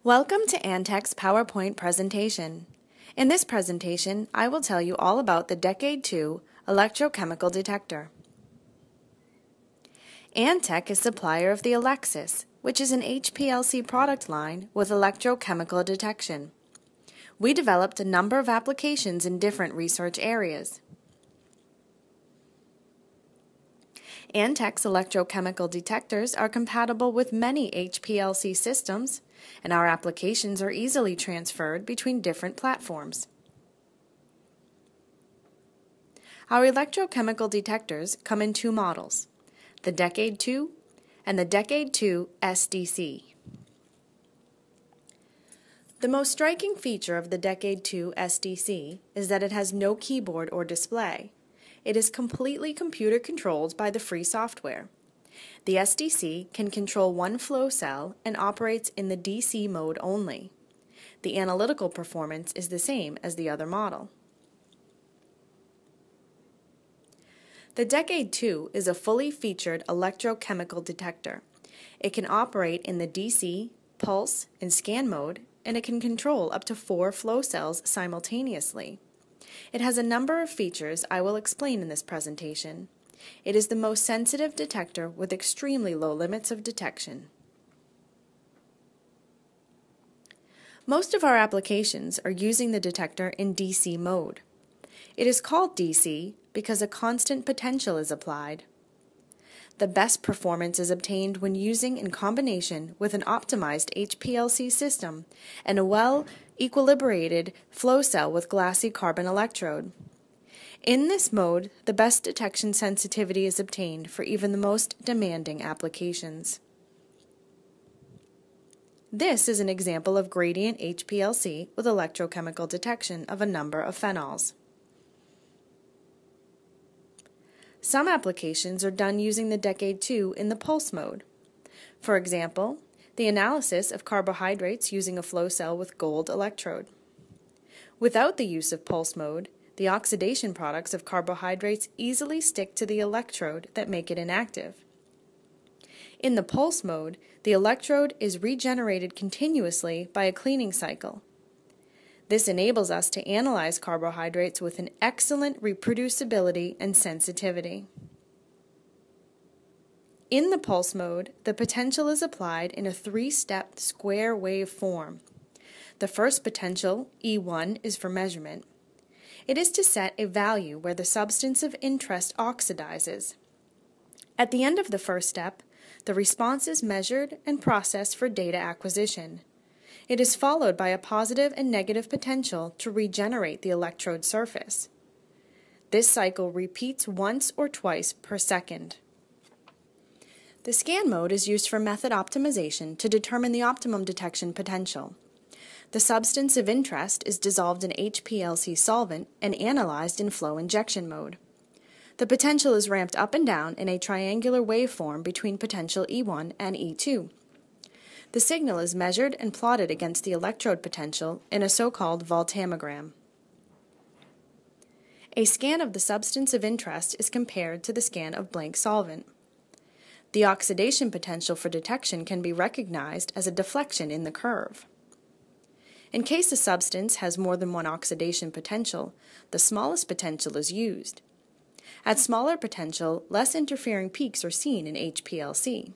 Welcome to Antec's PowerPoint presentation. In this presentation, I will tell you all about the Decade 2 Electrochemical Detector. Antec is supplier of the Alexis, which is an HPLC product line with electrochemical detection. We developed a number of applications in different research areas. Antec's electrochemical detectors are compatible with many HPLC systems, and our applications are easily transferred between different platforms. Our electrochemical detectors come in two models, the Decade 2 and the Decade 2 SDC. The most striking feature of the Decade 2 SDC is that it has no keyboard or display. It is completely computer controlled by the free software. The SDC can control one flow cell and operates in the DC mode only. The analytical performance is the same as the other model. The Decade 2 is a fully featured electrochemical detector. It can operate in the DC, pulse, and scan mode, and it can control up to 4 flow cells simultaneously. It has a number of features I will explain in this presentation. It is the most sensitive detector with extremely low limits of detection. Most of our applications are using the detector in DC mode. It is called DC because a constant potential is applied. The best performance is obtained when using in combination with an optimized HPLC system and a well-equilibrated flow cell with glassy carbon electrode. In this mode, the best detection sensitivity is obtained for even the most demanding applications. This is an example of gradient HPLC with electrochemical detection of a number of phenols. Some applications are done using the Decade 2 in the pulse mode. For example, the analysis of carbohydrates using a flow cell with gold electrode. Without the use of pulse mode, the oxidation products of carbohydrates easily stick to the electrode that make it inactive. In the pulse mode, the electrode is regenerated continuously by a cleaning cycle. This enables us to analyze carbohydrates with an excellent reproducibility and sensitivity. In the pulse mode, the potential is applied in a 3-step square wave form. The first potential, E1, is for measurement. It is to set a value where the substance of interest oxidizes. At the end of the first step, the response is measured and processed for data acquisition. It is followed by a positive and negative potential to regenerate the electrode surface. This cycle repeats once or twice per second. The scan mode is used for method optimization to determine the optimum detection potential. The substance of interest is dissolved in HPLC solvent and analyzed in flow injection mode. The potential is ramped up and down in a triangular waveform between potential E1 and E2. The signal is measured and plotted against the electrode potential in a so-called voltammogram. A scan of the substance of interest is compared to the scan of blank solvent. The oxidation potential for detection can be recognized as a deflection in the curve. In case a substance has more than one oxidation potential, the smallest potential is used. At smaller potential, less interfering peaks are seen in HPLC.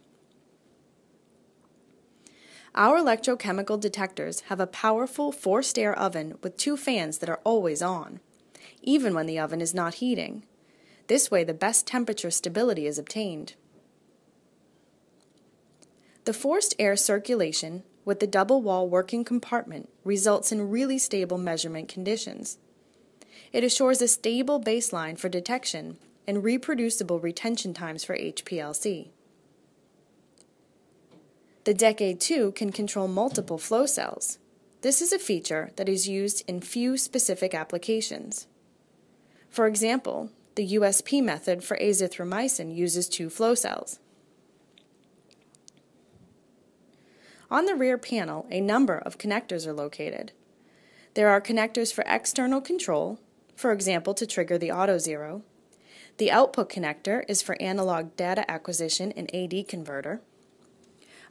Our electrochemical detectors have a powerful forced air oven with 2 fans that are always on, even when the oven is not heating. This way the best temperature stability is obtained. The forced air circulation with the double wall working compartment results in really stable measurement conditions. It assures a stable baseline for detection and reproducible retention times for HPLC. The Decade 2 can control multiple flow cells. This is a feature that is used in few specific applications. For example, the USP method for azithromycin uses 2 flow cells. On the rear panel, a number of connectors are located. There are connectors for external control, for example to trigger the auto zero. The output connector is for analog data acquisition and AD converter.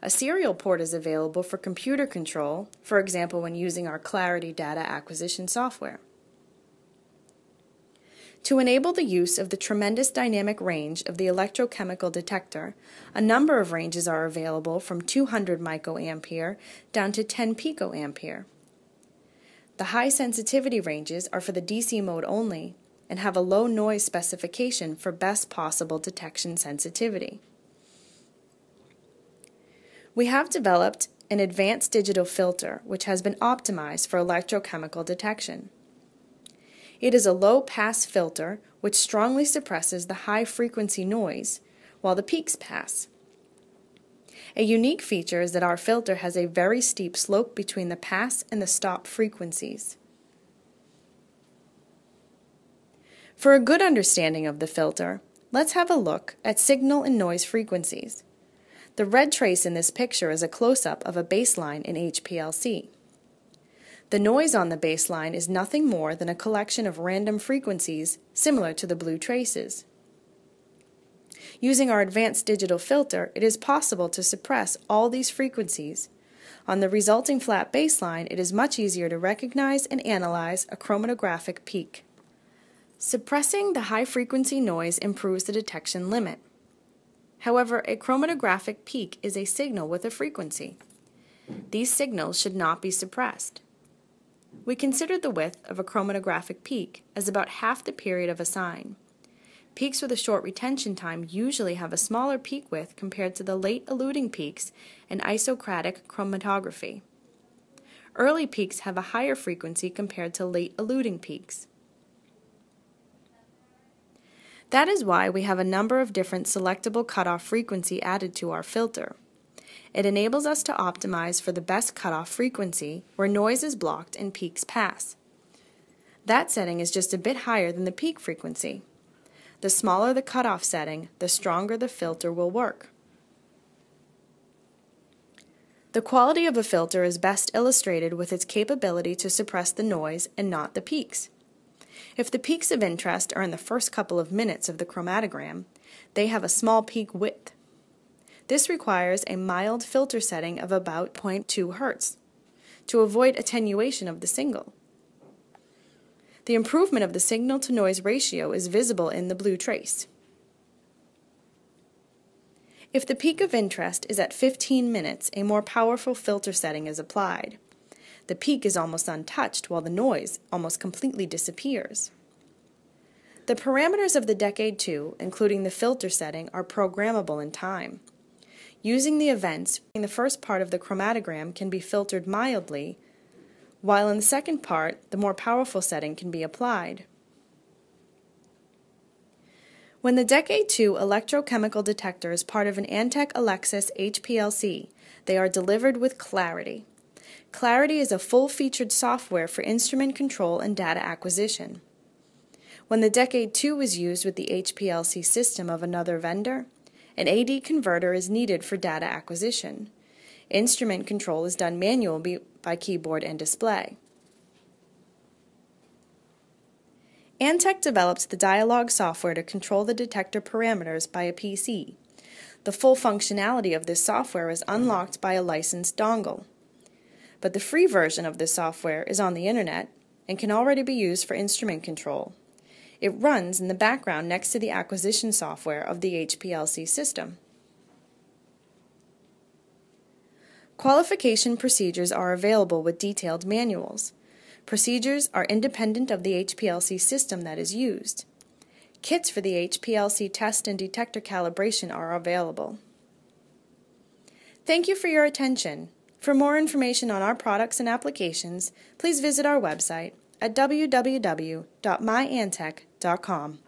A serial port is available for computer control, for example when using our Clarity data acquisition software. To enable the use of the tremendous dynamic range of the electrochemical detector, a number of ranges are available from 200 microampere down to 10 picoampere. The high sensitivity ranges are for the DC mode only and have a low noise specification for best possible detection sensitivity. We have developed an advanced digital filter which has been optimized for electrochemical detection. It is a low-pass filter which strongly suppresses the high-frequency noise while the peaks pass. A unique feature is that our filter has a very steep slope between the pass and the stop frequencies. For a good understanding of the filter, let's have a look at signal and noise frequencies. The red trace in this picture is a close-up of a baseline in HPLC. The noise on the baseline is nothing more than a collection of random frequencies similar to the blue traces. Using our advanced digital filter, it is possible to suppress all these frequencies. On the resulting flat baseline, it is much easier to recognize and analyze a chromatographic peak. Suppressing the high-frequency noise improves the detection limit. However, a chromatographic peak is a signal with a frequency. These signals should not be suppressed. We consider the width of a chromatographic peak as about half the period of a sign. Peaks with a short retention time usually have a smaller peak width compared to the late eluting peaks in isocratic chromatography. Early peaks have a higher frequency compared to late eluting peaks. That is why we have a number of different selectable cutoff frequency added to our filter. It enables us to optimize for the best cutoff frequency where noise is blocked and peaks pass. That setting is just a bit higher than the peak frequency. The smaller the cutoff setting, the stronger the filter will work. The quality of a filter is best illustrated with its capability to suppress the noise and not the peaks. If the peaks of interest are in the first couple of minutes of the chromatogram, they have a small peak width. This requires a mild filter setting of about 0.2 Hz to avoid attenuation of the signal. The improvement of the signal-to-noise ratio is visible in the blue trace. If the peak of interest is at 15 minutes, a more powerful filter setting is applied. The peak is almost untouched while the noise almost completely disappears. The parameters of the Decade 2, including the filter setting, are programmable in time. Using the events in the first part of the chromatogram can be filtered mildly, while in the second part, the more powerful setting can be applied. When the Decade 2 electrochemical detector is part of an Antec Alexis HPLC, they are delivered with Clarity. Clarity is a full-featured software for instrument control and data acquisition. When the Decade 2 is used with the HPLC system of another vendor, an AD converter is needed for data acquisition. Instrument control is done manually by keyboard and display. Antec develops the dialog software to control the detector parameters by a PC. The full functionality of this software is unlocked by a licensed dongle. But the free version of this software is on the internet and can already be used for instrument control. It runs in the background next to the acquisition software of the HPLC system. Qualification procedures are available with detailed manuals. Procedures are independent of the HPLC system that is used. Kits for the HPLC test and detector calibration are available. Thank you for your attention. For more information on our products and applications, please visit our website at www.myantech.com.